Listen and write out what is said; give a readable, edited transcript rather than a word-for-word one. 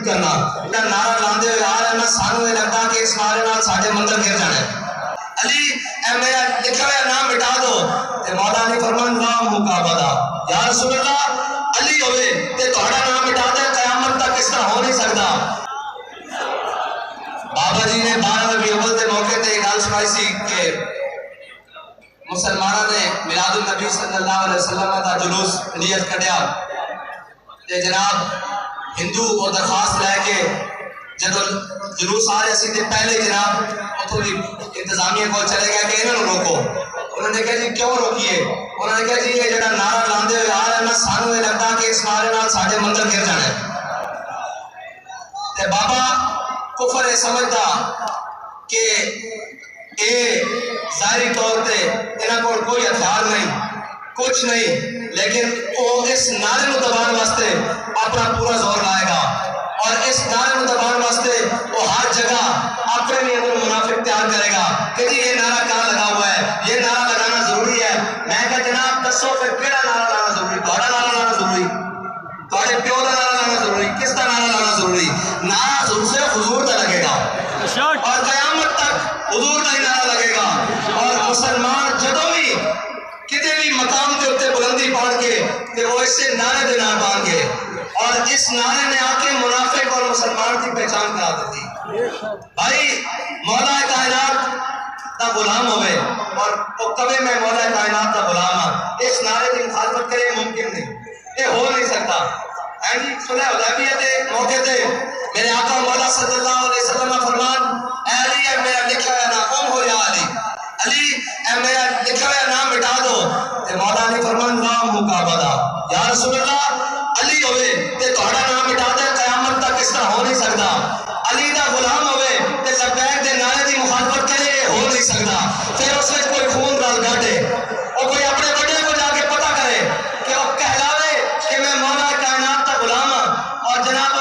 تصدیق کرنا نعرہ لاندے ہوئے آ رہے نا سانو یہ لگتا کہ اس نعرے نال ساڈے منزل گر جانے علی اے میرا لکھا ہوا نام مٹا دو تے مولا علی فرمان لا مقابلہ یا رسول اللہ علی ہوئے تے تہاڈا نام مٹا دے قیامت تک اس طرح ہو نہیں سکتا بابا جی نے 12 ربیع الاول کے موقع تے گل سنائی سی کہ مسلمانوں نے میلاد النبی صلی اللہ علیہ وسلم کا جلوس نیت کڈیا تے جناب ہندو وہ درخواست لے کے جب جلوس آ رہے سی تے پہلے جناب اتوں دی انتظامیہ کو چلے گیا کہ انہوں نے روکو انہوں نے کہا جی کیوں روکیے انہوں نے کہا جی یہ جڑا نعرہ لاندے ہوئے آ رہے نا سانو یہ لگتا کہ اس نعرے نال ساڈے منزل گر جانے تے بابا کفر یہ سمجھتا کہ اے ظاہری طور پہ انہاں کو کوئی ہتھیار نہیں کچھ نہیں لیکن وہ اس نعرے نو دبان واسطے اپنا پورا زور لائے گا اور اس نعرے نو دبان واسطے وہ ہر جگہ اپنے لیے اندر منافق تیار کرے گا کہ جی یہ نعرہ کہاں لگا ہوا ہے یہ نعرہ لگانا ضروری ہے میں کہا جناب دسو پھر کیڑا نعرہ لانا ضروری تہاڈا نعرہ لانا ضروری تہاڈے پیو دا نعرہ لانا ضروری کس دا نعرہ لانا ضروری نعرہ صرف حضور دا لگے گا اور قیامت تک حضور دا ہی نعرہ لگے گا اور مسلمان جدوں بھی کتے بھی مقام کے اتنے بلندی پان کے کہ وہ اس سے نعرے دے نام پان کے اور اس نعرے نے آ کے منافق اور مسلمان کی پہچان کرا دیتی بھائی مولا کائنات دا غلام ہوئے اور وہ کبھی میں مولا کائنات دا غلام ہوں اس نعرے کی مخالفت کرے ممکن نہیں یہ ہو نہیں سکتا جی صلح حدیبیہ کے موقع تے میرے آقا مولا صلی اللہ علیہ وسلم فرمان اے علی اے میرا لکھا ہوا نام ہو یا علی علی اے میرا لکھا ہوا نام مٹا دو تے مولا علی فرمان لا مقابلہ یا رسول اللہ علی ہوئے تے تہاڈا نام مٹا دے قیامت تک اس طرح ہو نہیں سکتا علی دا غلام ہوئے تے لبیک دے نعرے دی مخالفت کرے یہ ہو نہیں سکتا پھر اس وچ کوئی خون رل گاٹے اور کوئی اپنے بڑے کو جا کے پتہ کرے کہ وہ کہلاوے کہ میں مولا کائنات دا غلام ہوں اور جناب